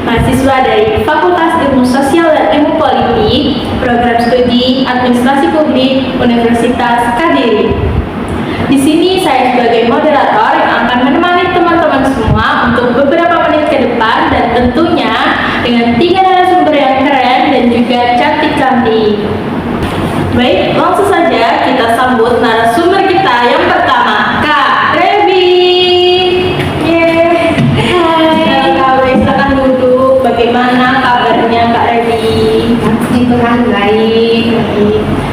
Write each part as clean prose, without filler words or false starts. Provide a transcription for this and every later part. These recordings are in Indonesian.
Mahasiswa dari Fakultas Ilmu Sosial dan Ilmu Politik, Program Studi Administrasi Publik Universitas Kediri. Di sini saya sebagai moderator yang akan menemani teman-teman semua untuk beberapa menit ke depan dan tentunya dengan 3 narasumber yang keren dan juga cantik-cantik. Baik, langsung saja kita sambut narasumber kita yang pertama, Kak Revi. Hai. Kak Revi, silakan duduk. Bagaimana kabarnya Kak Revi? Puji Tuhan, baik.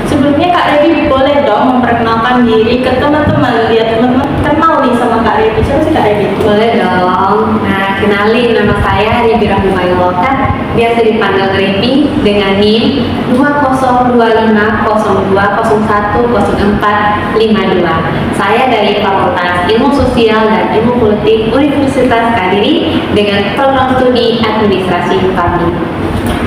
Sebelumnya Kak Revi boleh dong memperkenalkan diri ke teman-teman, biar teman-teman kenal nih sama Kak Revi. Siapa sih Kak Revi? Boleh dong. Nah, kenalin, nama saya Revi Rahmayoloka, biasa dipanggil Revi dengan NIM 202502010452. Saya dari Fakultas Ilmu Sosial dan Ilmu Politik Universitas Kediri dengan program studi Administrasi Publik.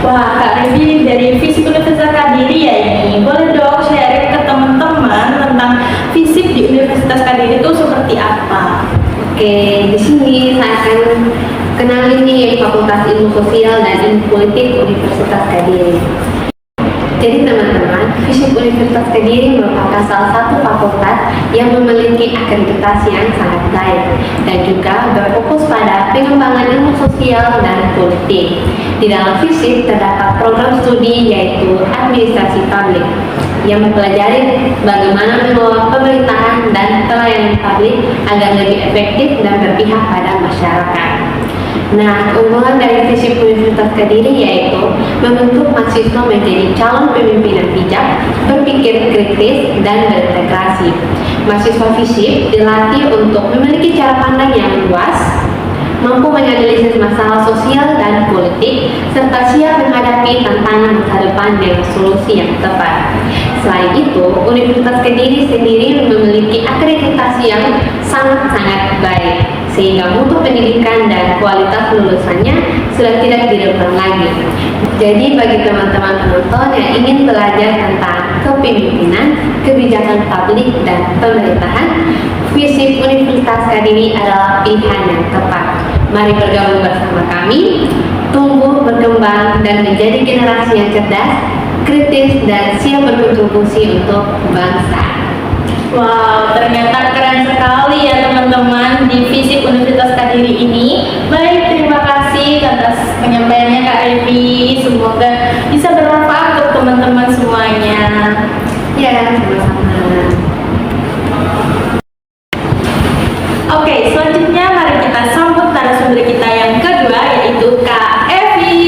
Wah, Kak Revi dari FISIP Universitas Kediri ya ini. Boleh dong sharing ke teman-teman tentang FISIP di Universitas Kediri itu seperti apa? Oke, di sini saya akan kenalin nih Fakultas Ilmu Sosial dan Ilmu Politik Universitas Kediri. Jadi teman-teman, FISIP Universitas Kediri merupakan salah satu fakultas yang memiliki akreditasi yang sangat baik dan juga berfokus pada pengembangan ilmu sosial dan politik. Di dalam FISIP terdapat program studi yaitu Administrasi Publik yang mempelajari bagaimana mengelola pemerintahan dan pelayanan publik agar lebih efektif dan berpihak pada masyarakat. Nah, keunggulan dari FISIP Universitas Kediri yaitu membentuk mahasiswa menjadi calon pemimpinan bijak, berpikir kritis, dan berintegrasi. Mahasiswa FISIP dilatih untuk memiliki cara pandang yang luas, mampu menganalisis masalah sosial dan politik, serta siap menghadapi tantangan masa depan dengan solusi yang tepat. Selain itu, Universitas Kediri sendiri memiliki akreditasi yang sangat-sangat baik, sehingga mutu pendidikan dan kualitas lulusannya sudah tidak diragukan lagi. Jadi bagi teman-teman penonton yang ingin belajar tentang kepemimpinan, kebijakan publik, dan pemerintahan, FISIP Universitas Kediri adalah pilihan yang tepat. Mari bergabung bersama kami, tumbuh, berkembang, dan menjadi generasi yang cerdas, kritis, dan siap berkontribusi untuk bangsa. Wow, ternyata keren sekali ya teman-teman di FISIP Universitas Kediri ini. Baik, terima kasih atas penyampaiannya Kak Revi. Semoga bisa bermanfaat untuk teman-teman semuanya. Ya, sama-sama. Oke, selanjutnya mari kita sambut narasumber kita yang kedua yaitu Kak Evi.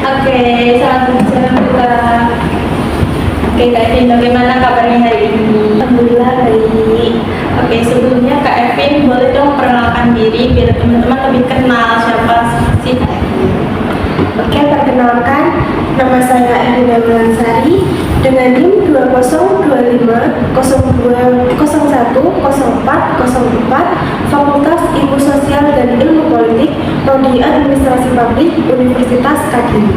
Oke, salam berbicara Kak. Oke Kak Evin, bagaimana kabarnya hari ini? Alhamdulillah baik. Oke, sebelumnya Kak Evin boleh dong perkenalkan diri biar teman-teman lebih kenal siapa sih Kak Evin. Oke, perkenalkan, nama saya Elina Melansari dengan NIM 202502010404 Fakultas Ilmu Sosial dan Ilmu Politik, Prodi Administrasi Publik Universitas Kediri.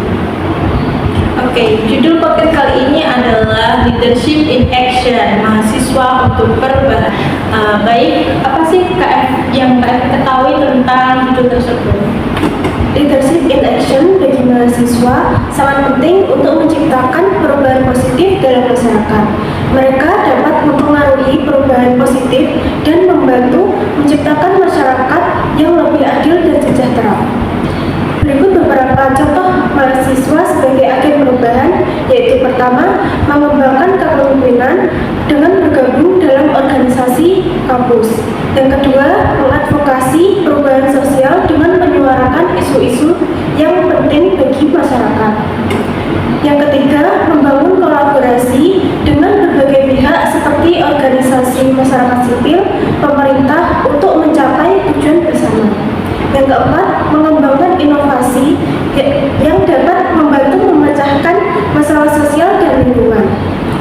Oke, judul podcast kali ini adalah Leadership in Action, mahasiswa untuk perubahan. Baik, apa sih Kak yang Kak ketahui tentang judul tersebut? Leadership in Action bagi mahasiswa sangat penting untuk menciptakan perubahan positif dalam masyarakat. Mereka dapat mempengaruhi perubahan positif dan membantu menciptakan masyarakat yang lebih adil dan sejahtera. Berikut beberapa contoh mahasiswa sebagai agen perubahan, yaitu pertama, mengembangkan kepemimpinan dengan bergabung dalam organisasi kampus. Yang kedua, mengadvokasi perubahan sosial dengan menyuarakan isu-isu yang penting bagi masyarakat. Yang ketiga, membangun kolaborasi dengan berbagai pihak seperti organisasi masyarakat sipil, pemerintah untuk mencapai tujuan bersama. Yang keempat, mengembangkan inovasi yang dapat membantu memecahkan masalah sosial dan lingkungan.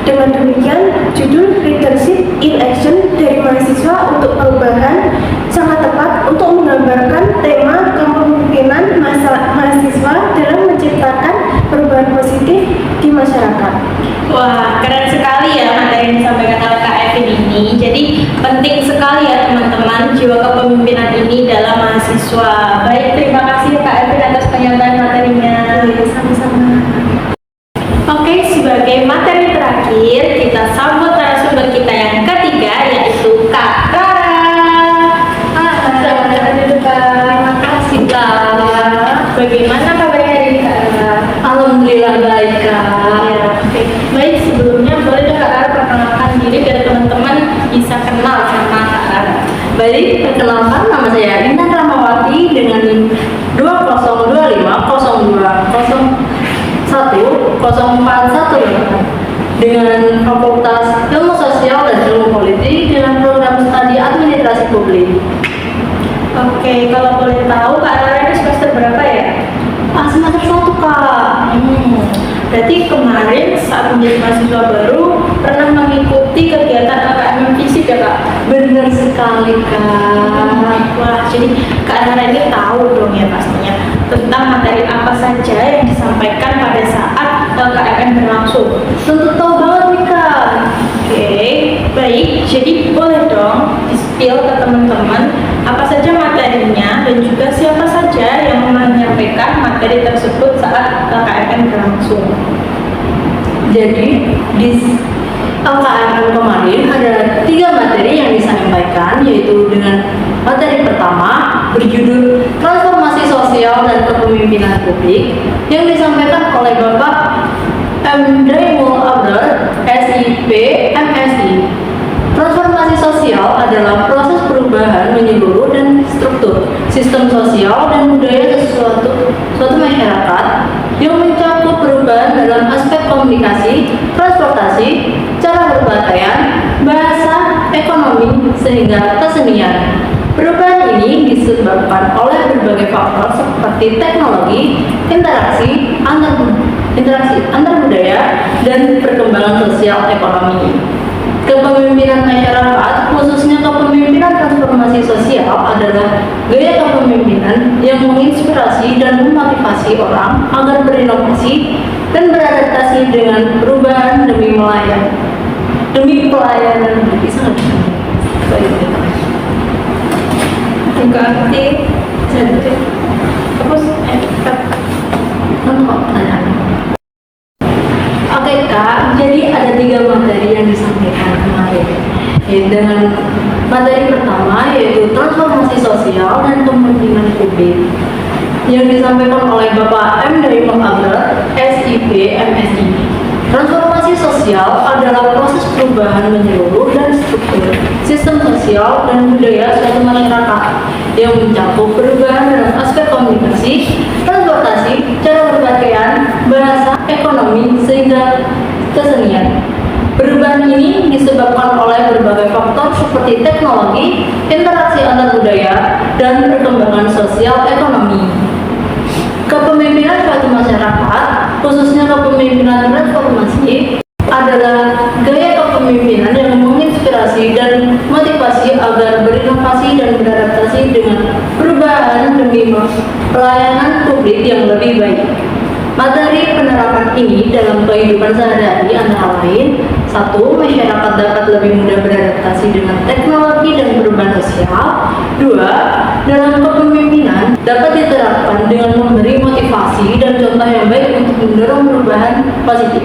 Dengan demikian, judul Leadership in Action dari mahasiswa untuk perubahan sangat tepat untuk menggambarkan tema kepemimpinan mahasiswa dalam menciptakan perubahan positif di masyarakat. Wah, keren sekali ya materi yang disampaikan oleh Kak Evi BEM ini. Jadi penting sekali ya teman-teman jiwa kepemimpinan ini dalam mahasiswa. Baik, terima kasih Kak Evin atas penyampaian materinya. Sama-sama. Oke, sebagai materi terakhir kita sambut narasumber kita yang ketiga yaitu Kak Rara. Terima kasih Kak. Bagaimana kabarnya hari ini Kak Rara? Alhamdulillah baik Kak. Ya, oke. Baik, sebelumnya boleh Kak Rara perkenalkan diri biar teman-teman bisa kenal sama Kak Rara. Baik, perkenalkan nama saya Indah Ramawati dengan NIM 2002010418 dengan Fakultas Ilmu Sosial dan Ilmu Politik dengan program studi Administrasi Publik. Oke, kalau boleh tahu Kak Rara ini semester berapa ya? Semester 1 Kak. Berarti kemarin saat menjadi mahasiswa baru pernah mengikuti kegiatan LKM FISIP ya Kak? Benar sekali Kak. Wah, jadi Kak Rara ini tahu dong ya pastinya tentang materi apa saja yang disampaikan pada saat LKM berlangsung. Tentu tahu banget nih Kak. Oke, baik. Jadi boleh dong di-spill ke teman-teman apa saja materinya dan juga siapa saja yang menyampaikan materi tersebut saat LKM berlangsung. Jadi di LKM kemarin ada 3 materi yang disampaikan, yaitu dengan materi pertama berjudul Transformasi Sosial dan Kepemimpinan Publik yang disampaikan oleh Bapak M. Daimul Abdul, SIP, MSI. Transformasi sosial adalah proses perubahan menyeluruh dan struktur sistem sosial dan budaya suatu masyarakat yang mencakup perubahan dalam aspek komunikasi, transportasi, cara berpakaian, bahasa, ekonomi, sehingga kesenian. Perubahan ini disebabkan oleh berbagai faktor seperti teknologi, interaksi antar budaya, dan perkembangan sosial ekonomi. Kepemimpinan masyarakat, khususnya kepemimpinan transformasi sosial, adalah gaya kepemimpinan yang menginspirasi dan memotivasi orang agar berinovasi dan beradaptasi dengan perubahan demi pelayanan bagi sangat baik. Juga aktif, sensitif. Terus, Oke Kak, jadi ada 3 materi yang disampaikan kemarin. Dengan materi pertama yaitu transformasi sosial dan kepemimpinan publik yang disampaikan oleh Bapak M. Daimul Abdul, SIP, MSI. Transformasi sosial adalah proses perubahan menyeluruh dan struktur sistem sosial dan budaya suatu masyarakat yang mencakup perubahan dalam aspek komunikasi, transportasi, cara berpakaian, bahasa, ekonomi, sehingga kesenian. Perubahan ini disebabkan oleh berbagai faktor seperti teknologi, interaksi antar budaya, dan perkembangan sosial ekonomi. Kepemimpinan suatu masyarakat, khususnya kepemimpinan transformasi, adalah gaya kepemimpinan yang menginspirasi dan motivasi agar berinovasi dan beradaptasi dengan perubahan demi pelayanan publik yang lebih baik. Materi penerapan ini dalam kehidupan sehari-hari antara lain: 1. Masyarakat dapat lebih mudah beradaptasi dengan teknologi dan perubahan sosial. 2. Dalam kepemimpinan dapat diterapkan dengan memberi motivasi dan contoh yang baik untuk mendorong perubahan positif.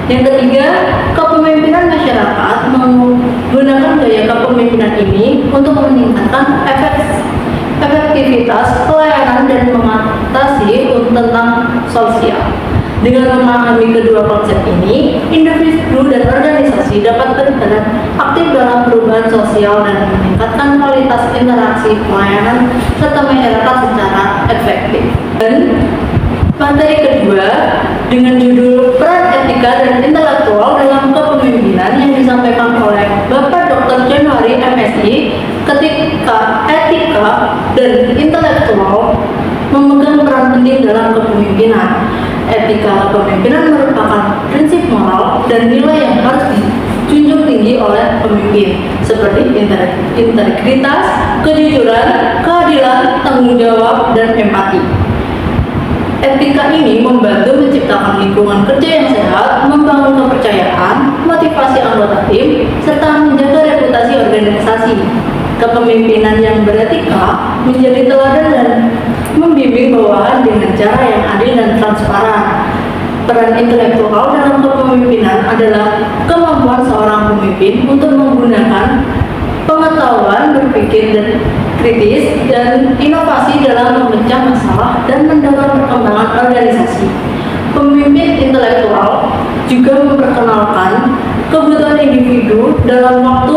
Yang ketiga, kepemimpinan masyarakat menggunakan gaya kepemimpinan ini untuk meningkatkan efektivitas pelayanan dan mengatasi tentang sosial. Dengan memahami kedua konsep ini, individu dan organisasi dapat berperan aktif dalam perubahan sosial dan meningkatkan kualitas interaksi pelayanan serta masyarakat secara efektif. Dan materi kedua dengan judul Peran Etika dan Intelektual dalam Kepemimpinan yang disampaikan oleh Bapak Dr. Januari MSI. Ketika etika dan intelektual memegang peran penting dalam kepemimpinan. Etika kepemimpinan merupakan prinsip moral dan nilai yang harus dijunjung tinggi oleh pemimpin, seperti integritas, kejujuran, keadilan, tanggung jawab, dan empati. Etika ini membantu menciptakan lingkungan kerja yang sehat, membangun kepercayaan, motivasi anggota tim, serta menjaga kepemimpinan yang beretika menjadi teladan dan membimbing bawahan dengan cara yang adil dan transparan. Peran intelektual dalam kepemimpinan adalah kemampuan seorang pemimpin untuk menggunakan pengetahuan berpikir dan kritis dan inovasi dalam memecah masalah dan mendorong perkembangan organisasi. Pemimpin intelektual juga memperkenalkan kebutuhan individu dalam waktu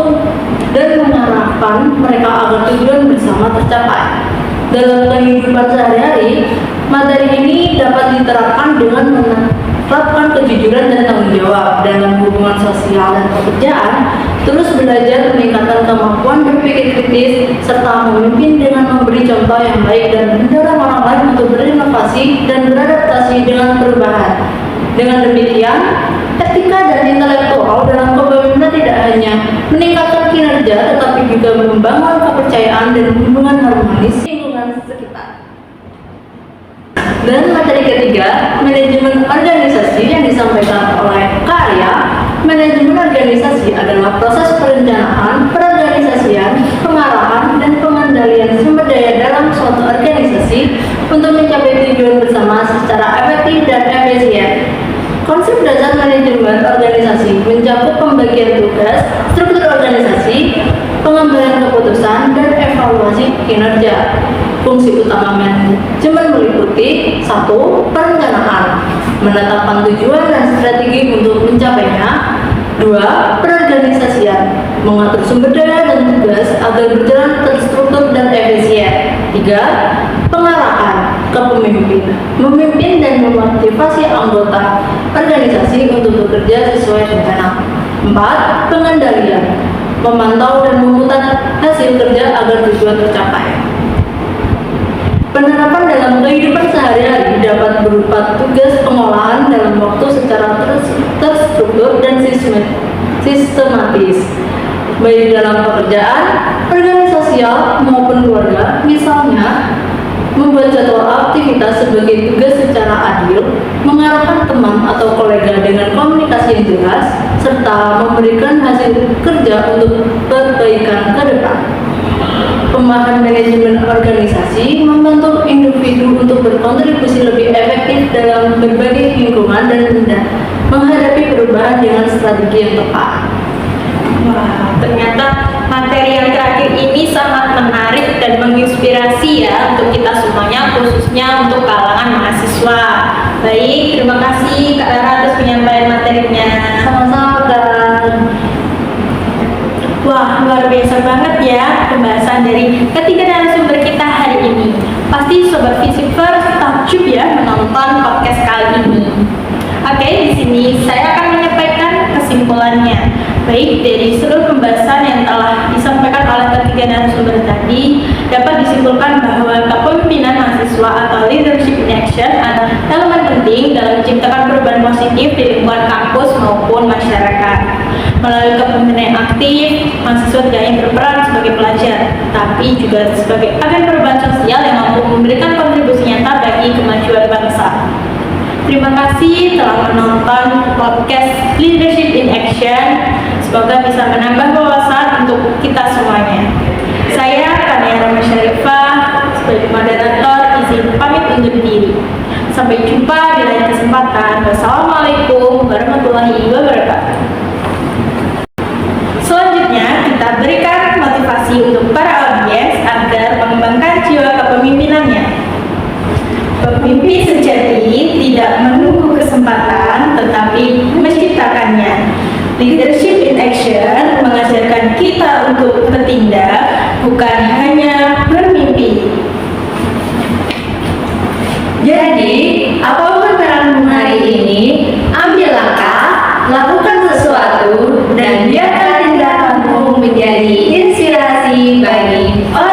dan mengarahkan mereka agar tujuan bersama tercapai. Dalam kehidupan sehari-hari, materi ini dapat diterapkan dengan menerapkan kejujuran dan tanggung jawab dalam hubungan sosial dan pekerjaan, terus belajar meningkatkan kemampuan berpikir kritis, serta memimpin dengan memberi contoh yang baik dan mendorong orang lain untuk berinovasi dan beradaptasi dengan perubahan. Dengan demikian, etika dan intelektual dalam kepemimpinan tidak hanya meningkatkan kinerja, tetapi juga membangun kepercayaan dan hubungan harmonis lingkungan sekitar. Dan materi ketiga, manajemen organisasi yang disampaikan oleh Karya. Manajemen organisasi adalah proses perencanaan, perorganisasian, pengarahan, dan pengendalian sumber daya dalam suatu organisasi untuk mencapai tujuan bersama secara efektif dan efisien. Konsep dasar manajemen organisasi mencakup pembagian tugas, struktur organisasi, pengambilan keputusan, dan evaluasi kinerja. Fungsi utama manajemen meliputi 1. Perencanaan, menetapkan tujuan dan strategi untuk mencapainya. 2. Perorganisasian, mengatur sumber daya dan tugas agar berjalan terstruktur dan efisien. 3. Pengarahan, kepemimpinan, memimpin dan memotivasi anggota organisasi untuk bekerja sesuai rencana. 4. Pengendalian, memantau dan memutar hasil kerja agar tujuan tercapai. Penerapan dalam kehidupan sehari-hari dapat berupa tugas pengolahan dalam waktu secara terstruktur dan sistematis, baik dalam pekerjaan, organisasial maupun keluarga. Misalnya, membuat jadwal aktivitas sebagai tugas secara adil, mengarahkan teman atau kolega dengan komunikasi yang jelas, serta memberikan hasil kerja untuk perbaikan ke depan. Pemahaman manajemen organisasi membantu individu untuk berkontribusi lebih efektif dalam berbagai lingkungan dan menghadapi perubahan dengan strategi yang tepat. Wah, ternyata materi yang terakhir ini sangat menarik dan menginspirasi ya untuk kita semuanya, khususnya untuk kalangan mahasiswa. Baik, terima kasih Kak Rara atas penyampaian materinya. Sama-sama, Kak. Wah, luar biasa banget ya pembahasan dari ketiga narasumber kita hari ini. Pasti Sobat Visipers takjub ya menonton podcast kali ini. Oke, di sini saya akan menyampaikan kesimpulannya. Baik, dari seluruh pembahasan yang telah disampaikan oleh ketiga narasumber tadi, dapat disimpulkan bahwa kepemimpinan mahasiswa atau leadership in action adalah elemen penting dalam menciptakan perubahan positif di lingkungan kampus maupun masyarakat. Melalui kepemimpinan yang aktif, mahasiswa tidak hanya berperan sebagai pelajar, tapi juga sebagai agen perubahan sosial yang mampu memberikan kontribusi nyata bagi kemajuan bangsa. Terima kasih telah menonton podcast Leadership in Action. Semoga bisa menambah wawasan untuk kita semuanya. Saya Kania Rama Syarifah sebagai moderator izin pamit undur diri. Sampai jumpa di lain kesempatan. Wassalamualaikum warahmatullahi wabarakatuh. Selanjutnya kita berikan motivasi untuk para audiens agar mengembangkan jiwa kepemimpinannya. Pemimpin sejati tidak menunggu kesempatan tetapi menciptakannya. Leadership in action mengajarkan kita untuk bertindak, bukan hanya bermimpi. Jadi, apapun peranmu hari ini, ambil langkah, lakukan sesuatu, dan biarkan tindakanmu menjadi inspirasi bagi orang